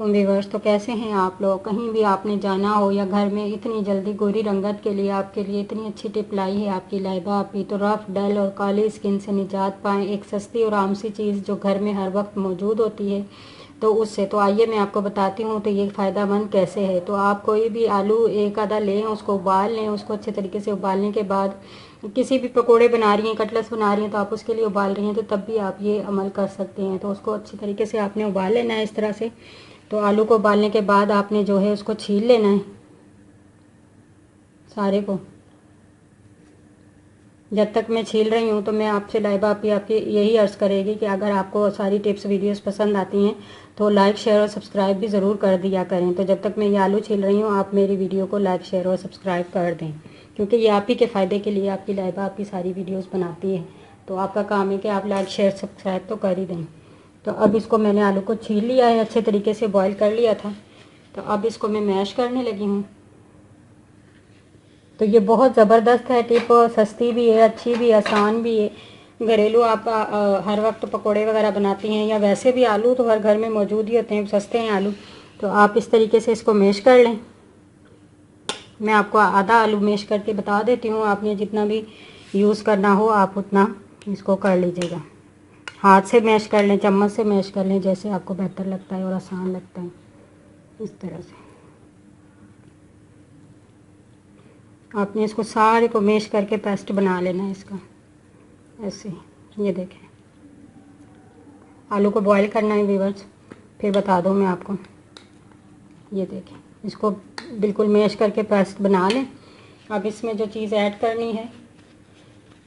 वालेकुम व्यूअर्स। तो कैसे हैं आप लोग? कहीं भी आपने जाना हो या घर में इतनी जल्दी गोरी रंगत के लिए आपके लिए इतनी अच्छी टिप लाई है आपकी लाइबा आपी, तो रफ डल और काली स्किन से निजात पाएँ एक सस्ती और आम सी चीज़ जो घर में हर वक्त मौजूद होती है तो उससे। तो आइए मैं आपको बताती हूँ तो ये फ़ायदेमंद कैसे है। तो आप कोई भी आलू एक आधा लें, उसको उबाल लें। उसको अच्छे तरीके से उबालने के बाद किसी भी पकोड़े बना रही हैं, कटलेट्स बना रही हैं, तो आप उसके लिए उबाल रही हैं तो तब भी आप ये अमल कर सकते हैं। तो उसको अच्छी तरीके से आपने उबाल लेना है इस तरह से। तो आलू को उबालने के बाद आपने जो है उसको छील लेना है सारे को। जब तक मैं छील रही हूँ तो मैं आपसे लाइबा आपकी यही अर्ज़ करेगी कि अगर आपको सारी टिप्स वीडियोस पसंद आती हैं तो लाइक शेयर और सब्सक्राइब भी ज़रूर कर दिया करें। तो जब तक मैं ये आलू छील रही हूँ आप मेरी वीडियो को लाइक शेयर और सब्सक्राइब कर दें, क्योंकि ये आप ही के फ़ायदे के लिए आपकी लाइबा आपकी सारी वीडियोस बनाती है। तो आपका काम है कि आप लाइक शेयर सब्सक्राइब तो कर ही दें। तो अब इसको मैंने आलू को छील लिया है, अच्छे तरीके से बॉईल कर लिया था। तो अब इसको मैं मैश करने लगी हूँ। तो ये बहुत ज़बरदस्त है टिप, सस्ती भी है, अच्छी भी, आसान भी है। घरेलू आप हर वक्त पकोड़े वगैरह बनाती हैं या वैसे भी आलू तो हर घर में मौजूद ही होते हैं, सस्ते हैं आलू। तो आप इस तरीके से इसको मैश कर लें। मैं आपको आधा आलू मैश करके बता देती हूँ, आपने जितना भी यूज़ करना हो आप उतना इसको कर लीजिएगा। हाथ से मैश कर लें, चम्मच से मैश कर लें, जैसे आपको बेहतर लगता है और आसान लगता है। इस तरह से आपने इसको सारे को मैश करके पेस्ट बना लेना है इसका, ऐसे। ये देखें, आलू को बॉईल करना है व्यूअर्स, फिर बता दूँ मैं आपको। ये देखें, इसको बिल्कुल मैश करके पेस्ट बना लें। अब इसमें जो चीज़ ऐड करनी है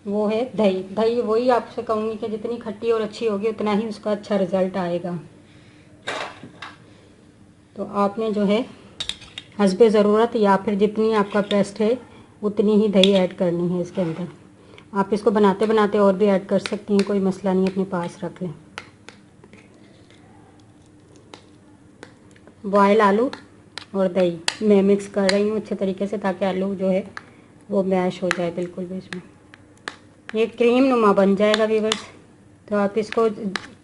वो है दही। दही वही आपसे कहूँगी कि जितनी खट्टी और अच्छी होगी उतना ही उसका अच्छा रिज़ल्ट आएगा। तो आपने जो है हस्बे ज़रूरत या फिर जितनी आपका पेस्ट है उतनी ही दही ऐड करनी है इसके अंदर। आप इसको बनाते बनाते और भी ऐड कर सकती हैं, कोई मसला नहीं, अपने पास रख लें। बॉयल आलू और दही मैं मिक्स कर रही हूँ अच्छे तरीके से, ताकि आलू जो है वो मैश हो जाए बिल्कुल भी इसमें। ये क्रीम नुमा बन जाएगा व्यूअर्स। तो आप इसको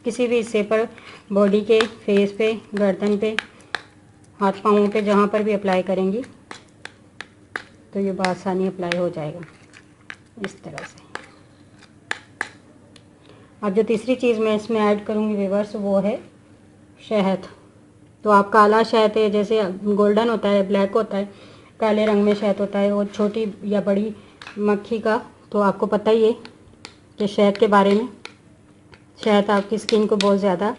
किसी भी हिस्से पर, बॉडी के, फेस पे, गर्दन पे, हाथ पाँवों पे, जहाँ पर भी अप्लाई करेंगी तो ये बआसानी अप्लाई हो जाएगा इस तरह से। अब जो तीसरी चीज़ मैं इसमें ऐड करूँगी व्यूअर्स वो है शहद। तो आप काला शहद है, जैसे गोल्डन होता है, ब्लैक होता है, काले रंग में शहद होता है, और छोटी या बड़ी मक्खी का तो आपको पता ही है कि शहद के बारे में। शहद आपकी स्किन को बहुत ज़्यादा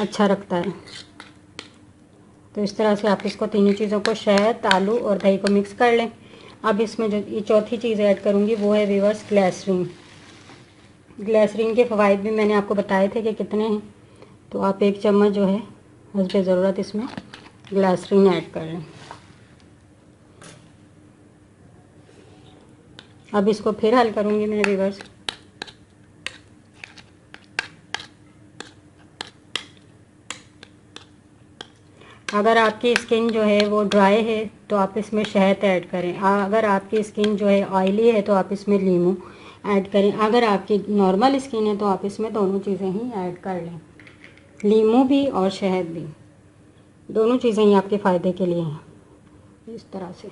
अच्छा रखता है। तो इस तरह से आप इसको तीनों चीज़ों को, शहद, आलू और दही को मिक्स कर लें। अब इसमें जो ये चौथी चीज़ ऐड करूँगी वो है व्यूअर्स ग्लिसरीन। ग्लिसरीन के फ़वाइद भी मैंने आपको बताए थे कि कितने हैं। तो आप एक चम्मच जो है हस्बे ज़रूरत इसमें ग्लिसरीन ऐड कर लें। अब इसको फिर हल करूँगी मैं व्यूअर्स। अगर आपकी स्किन जो है वो ड्राई है तो आप इसमें शहद ऐड करें। अगर आपकी स्किन जो है ऑयली है तो आप इसमें नींबू ऐड करें। अगर आपकी नॉर्मल स्किन है तो आप इसमें दोनों चीज़ें ही ऐड कर लें, नींबू भी और शहद भी। दोनों चीज़ें ही आपके फ़ायदे के लिए हैं। इस तरह से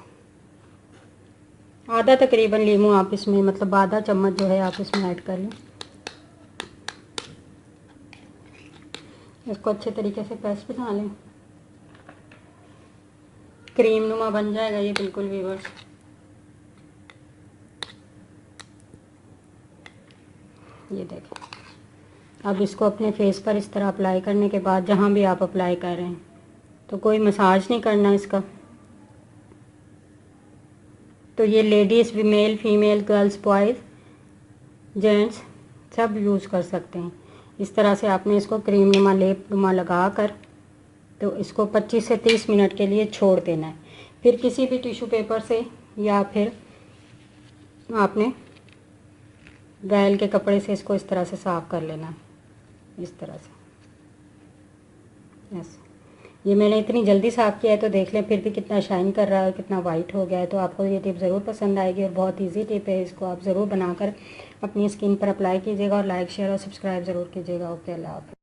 आधा तकरीबन नींबू आप इसमें, मतलब आधा चम्मच जो है आप इसमें ऐड कर लें। इसको अच्छे तरीके से पेस्ट बना लें, क्रीम नुमा बन जाएगा ये बिल्कुल व्यूअर्स। ये देखें। अब इसको अपने फेस पर इस तरह अप्लाई करने के बाद, जहाँ भी आप अप्लाई कर रहे हैं, तो कोई मसाज नहीं करना इसका। तो ये ladies, male, female, girls, boys, gents सब यूज़ कर सकते हैं। इस तरह से आपने इसको क्रीम नुमा, लेप नुमा लगा कर तो इसको 25 से 30 मिनट के लिए छोड़ देना है। फिर किसी भी टिश्यू पेपर से या फिर आपने गायल के कपड़े से इसको इस तरह से साफ़ कर लेना है, इस तरह से। ऐसे ये मैंने इतनी जल्दी साफ़ किया है तो देख लें फिर भी कितना शाइन कर रहा है, कितना वाइट हो गया है। तो आपको ये टिप ज़रूर पसंद आएगी और बहुत इजी टिप है। इसको आप ज़रूर बनाकर अपनी स्किन पर अप्लाई कीजिएगा और लाइक शेयर और सब्सक्राइब ज़रूर कीजिएगा। ओके, अल्लाह हाफ़िज़।